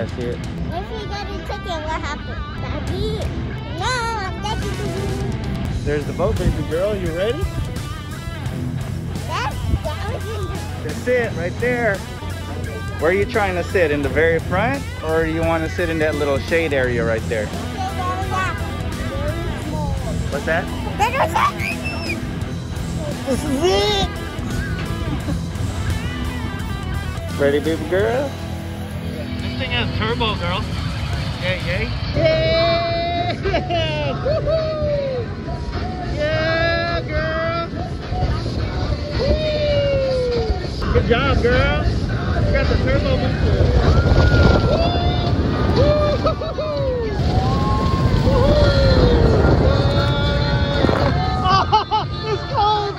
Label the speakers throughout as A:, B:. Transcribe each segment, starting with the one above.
A: Yeah, I see it.
B: If we got a ticket, what happened? Daddy? No, Daddy.
A: There's the boat, baby girl. You ready? That's it, right there. Where are you trying to sit? In the very front? Or you want to sit in that little shade area right there? What's that? This is it! Ready, baby girl?
C: This thing has turbo, girl. Yay, yay.
A: Yeah! Woohoo! Yeah, girl! Woo! Good job, girl. You got the turbo booster. Oh, it's cold!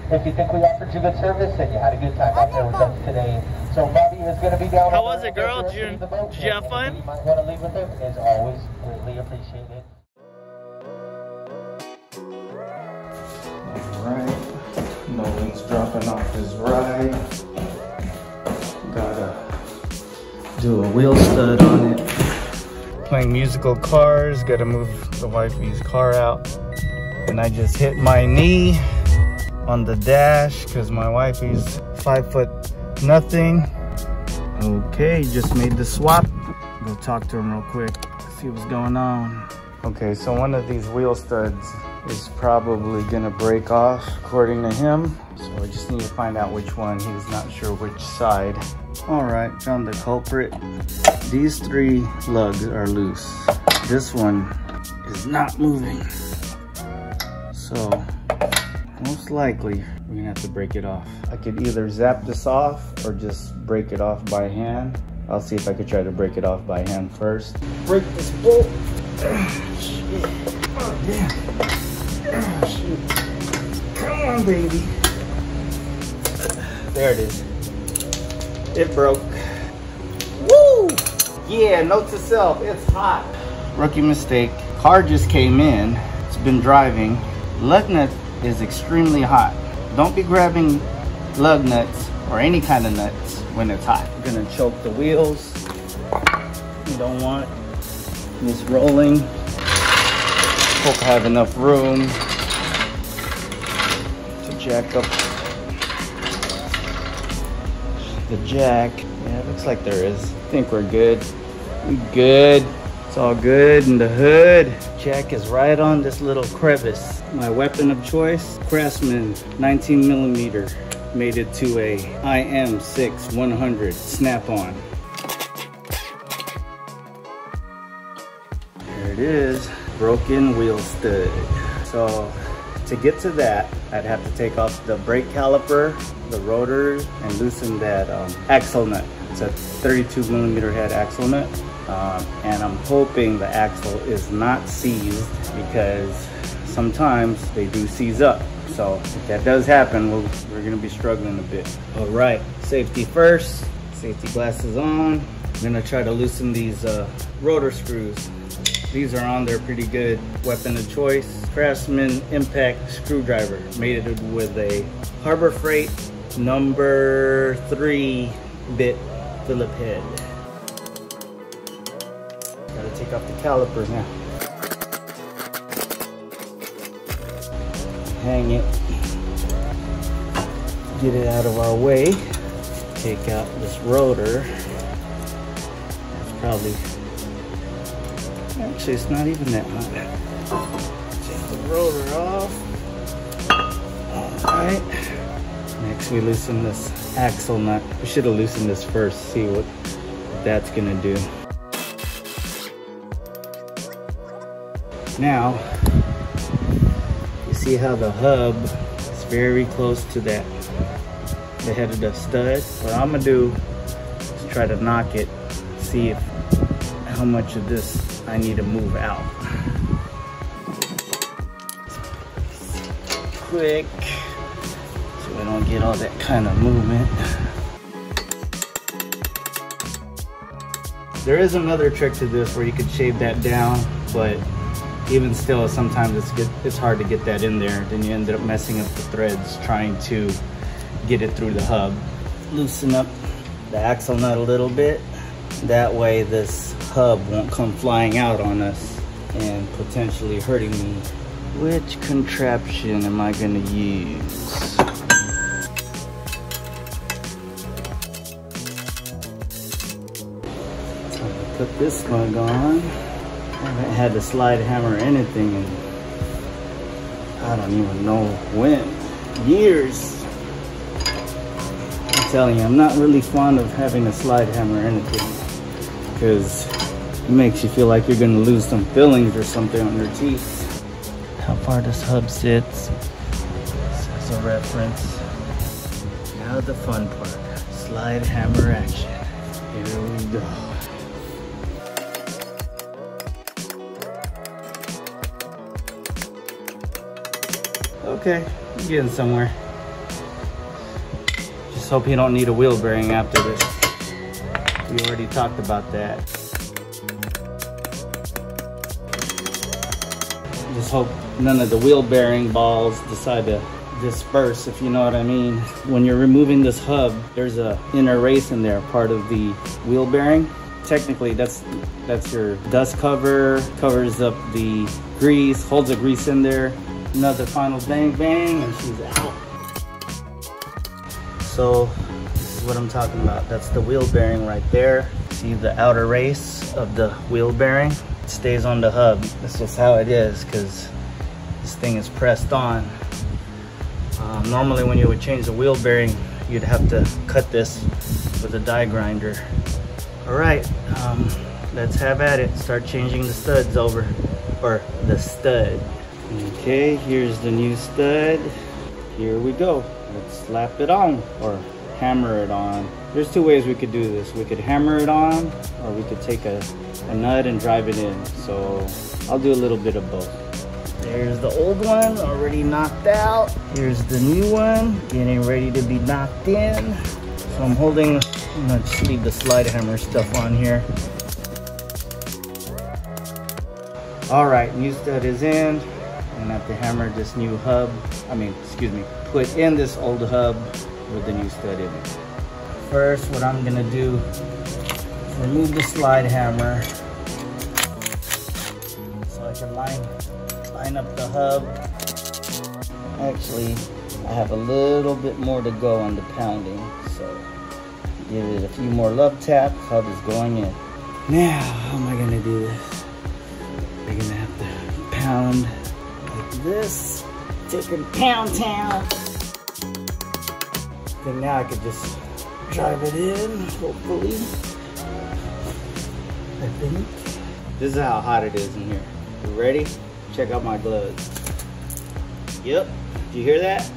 D: If you think we offered you good service and you had a good time out there with us today, so Bobby is going to be down.
C: How was it, girl? Did you have fun?
D: You might want to leave with him. It's always greatly appreciated.
A: Alright, Nolan's dropping off his ride. Gotta do a wheel stud on it. Playing musical cars, gotta move the wifey's car out. And I just hit my knee on the dash because my wifey's 5'0". Okay, just made the swap. Go talk to him real quick, see what's going on. Okay, so one of these wheel studs is probably gonna break off according to him. So I just need to find out which one. He's not sure which side. All right, found the culprit. These 3 lugs are loose. This one is not moving. So most likely we're gonna have to break it off. I could either zap this off or just break it off by hand. I'll see if I could try to break it off by hand first. Break this bolt. Shit. Oh, damn. Oh, shoot. Come on, baby. There it is. It broke. Woo! Yeah, note to self, it's hot. Rookie mistake. Car just came in. It's been driving. Lug nut is extremely hot. Don't be grabbing lug nuts or any kind of nuts when it's hot. You're gonna choke the wheels. You don't want this rolling. Hope I have enough room to jack up the jack. Yeah, it looks like there is. I think we're good. We good. It's all good in the hood. Jack is right on this little crevice. My weapon of choice, Craftsman 19mm. Made it to a IM6 100 snap-on. There it is, broken wheel stud. So to get to that, I'd have to take off the brake caliper, the rotor, and loosen that axle nut. It's a 32mm head axle nut. And I'm hoping the axle is not seized because sometimes they do seize up. So if that does happen, we're gonna be struggling a bit. All right, safety first, safety glasses on. I'm gonna try to loosen these rotor screws. These are on there pretty good. Weapon of choice, Craftsman impact screwdriver. Made it with a Harbor Freight number 3 bit Phillip head. Gotta take off the caliper now. Hang it. Get it out of our way. Take out this rotor. It's probably, actually it's not even that hot. Take the rotor off. All right. Next we loosen this axle nut. We should have loosened this first, see what that's gonna do. Now, you see how the hub is very close to the head of the stud? What I'm gonna do is try to knock it, see how much of this I need to move out. Quick, so I don't get all that kind of movement. There is another trick to this where you could shave that down, but even still, sometimes it's hard to get that in there. Then you end up messing up the threads trying to get it through the hub. Loosen up the axle nut a little bit. That way this hub won't come flying out on us and potentially hurting me. Which contraption am I gonna use? Put this lug on. I haven't had to slide hammer or anything in I don't even know when. Years. I'm telling you, I'm not really fond of having a slide hammer or anything because it makes you feel like you're gonna lose some fillings or something on your teeth. How far this hub sits as a reference. Now the fun part, slide hammer action. Here we go. Okay, I'm getting somewhere. Just hope you don't need a wheel bearing after this. We already talked about that. Just hope none of the wheel bearing balls decide to disperse, if you know what I mean. When you're removing this hub, there's a inner race in there, part of the wheel bearing. Technically, that's your dust cover, covers up the grease, holds the grease in there. Another final bang bang and she's out. So this is what I'm talking about. That's the wheel bearing right there. See the outer race of the wheel bearing? It stays on the hub. That's just how it is because this thing is pressed on. Normally when you would change the wheel bearing, you'd have to cut this with a die grinder. All right, let's have at it. Start changing the studs over, or the stud. Okay, here's the new stud. Here we go. Let's slap it on or hammer it on. There's two ways we could do this. We could hammer it on or we could take a nut and drive it in. So I'll do a little bit of both. There's the old one already knocked out. Here's the new one getting ready to be knocked in. So I'm gonna just leave the slide hammer stuff on here. All right, new stud is in. I'm gonna have to hammer this new hub, put in this old hub with the new stud in it. First, what I'm gonna do is remove the slide hammer so I can line up the hub. Actually, I have a little bit more to go on the pounding, so give it a few more love taps. Hub is going in. Now, how am I gonna do this? We're gonna have to pound this, take a pound town. Then now I could just drive it in, hopefully. I think. This is how hot it is in here. You ready? Check out my gloves. Yep, did you hear that?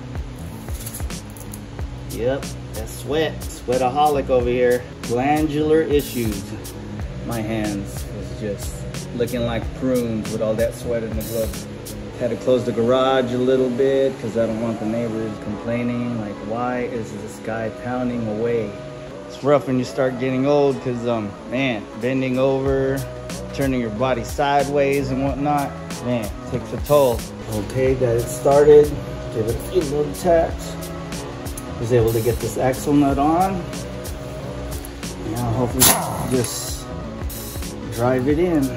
A: Yep, that's sweat. Sweataholic over here. Glandular issues. My hands is just looking like prunes with all that sweat in the gloves. Had to close the garage a little bit because I don't want the neighbors complaining like, why is this guy pounding away? It's rough when you start getting old because man, bending over, turning your body sideways and whatnot, man, it takes a toll. Okay, got it started. Give it a few little taps. Was able to get this axle nut on. Now hopefully just drive it in.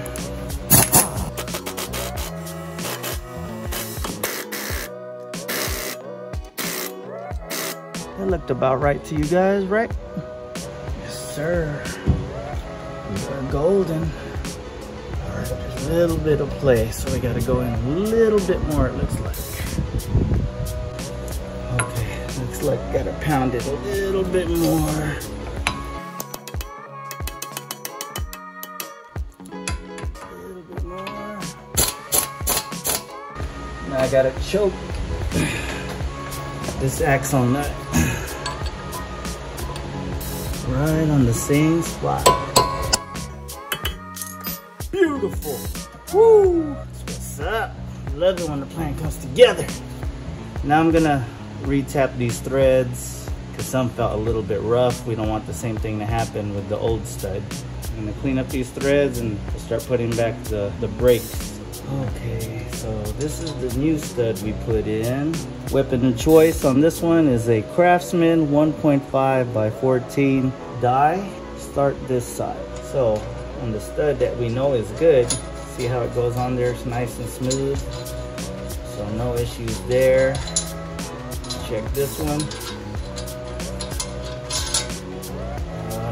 A: That looked about right to you guys, right? Yes, sir. We are golden. All right, there's a little bit of play, so we got to go in a little bit more, it looks like. Okay, looks like got to pound it a little bit more. A little bit more. Now I got to choke this axle nut right on the same spot. Beautiful. Woo! That's what's up. Love it when the plan comes together. Now I'm gonna re-tap these threads because some felt a little bit rough. We don't want the same thing to happen with the old stud. I'm gonna clean up these threads and start putting back the brakes. Okay, so this is the new stud we put in. Weapon of choice on this one is a Craftsman 1.5 by 14 die. Start this side. So on the stud that we know is good, see how it goes on there, it's nice and smooth. So no issues there. Check this one.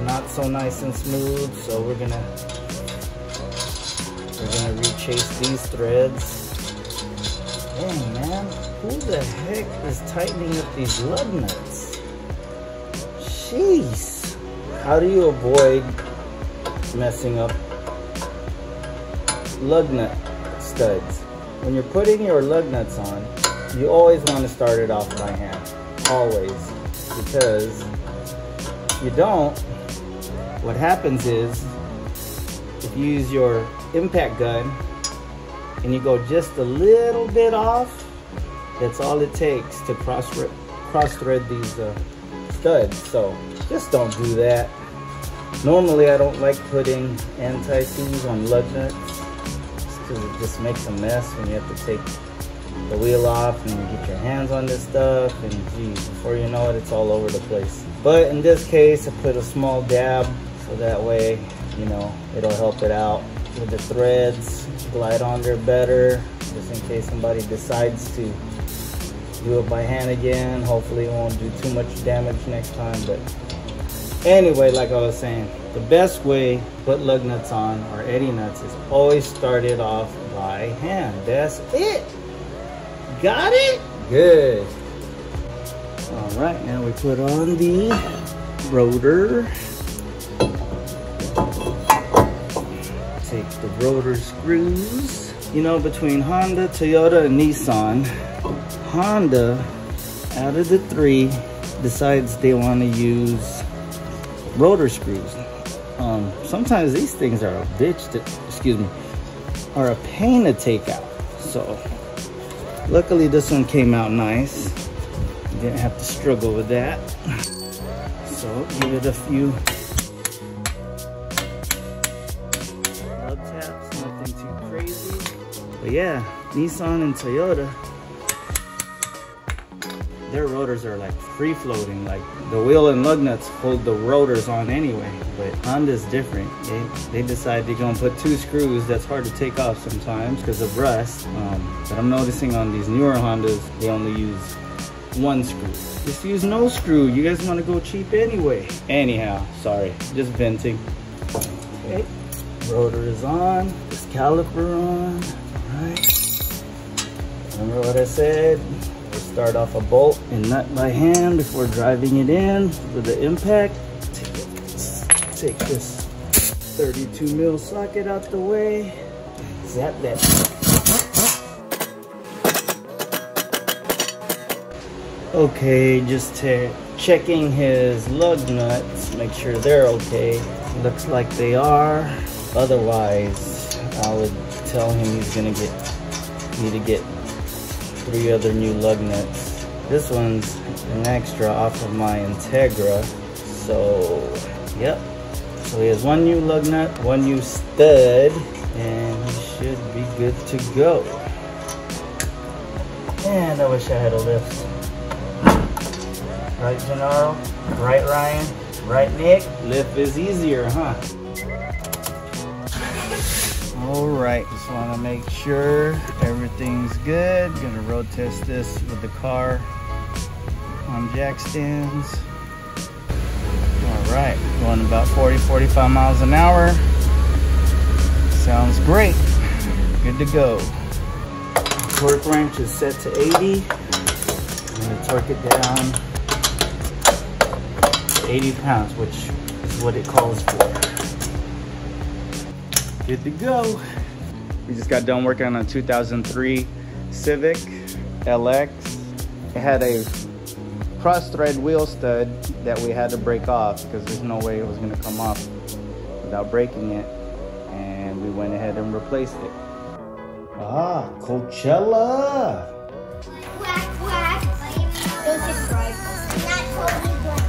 A: Not so nice and smooth, so we're gonna rechase these threads. Dang, man, who the heck is tightening up these lug nuts? Jeez. How do you avoid messing up lug nut studs? When you're putting your lug nuts on, you always want to start it off by hand. Always. Because if you don't, what happens is, if you use your impact gun and you go just a little bit off, that's all it takes to cross thread these studs. So just don't do that. Normally I don't like putting anti-seize on lug nuts because it just makes a mess when you have to take the wheel off and you get your hands on this stuff, and geez, before you know it, it's all over the place. But in this case, I put a small dab so that way, you know, it'll help it out with the threads, glide on there better, just in case somebody decides to do it by hand again. Hopefully it won't do too much damage next time. But anyway, like I was saying, the best way to put lug nuts on or eddy nuts is always start it off by hand. That's it. Got it? Good. All right, now we put on the rotor. Take the rotor screws. You know, between Honda, Toyota, and Nissan, Honda, out of the three, decides they want to use rotor screws. Sometimes these things are a bitch to, are a pain to take out. So luckily this one came out nice. Didn't have to struggle with that. So give it a few lug taps, nothing too crazy. But yeah, Nissan and Toyota, their rotors are like free floating. Like the wheel and lug nuts hold the rotors on anyway. But Honda's different. They decide they're gonna put two screws. That's hard to take off sometimes because of rust. But I'm noticing on these newer Hondas, they only use one screw. Just use no screw. You guys want to go cheap anyway. Anyhow, sorry, just venting. Okay, rotor is on. This caliper on. All right. Remember what I said? We'll start off a bolt and nut by hand before driving it in with the impact. Take this 32 mil socket out the way. Zap that. Okay, just checking his lug nuts, make sure they're okay. Looks like they are. Otherwise, I would tell him he's gonna need to get 3 other new lug nuts. This one's an extra off of my Integra. So, yep. So he has 1 new lug nut, 1 new stud, and he should be good to go. And I wish I had a lift. Right, Gennaro? Right, Ryan? Right, Nick? Lift is easier, huh? Alright, just want to make sure everything's good. Gonna road test this with the car on jack stands. Alright, going about 40-45 miles an hour. Sounds great. Good to go. Torque wrench is set to 80. I'm gonna torque it down 80 pounds, which is what it calls for. Good to go. We just got done working on a 2003 Civic LX. It had a cross-thread wheel stud that we had to break off because there's no way it was going to come off without breaking it, and we went ahead and replaced it. Ah, Coachella.
B: Quack, quack. Don't subscribe. Not totally black.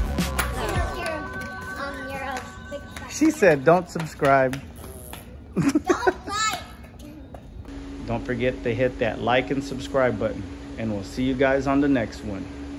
B: You're a big fat.
A: She said don't subscribe.
B: Don't like.
A: Don't forget to hit that like and subscribe button. And we'll see you guys on the next one.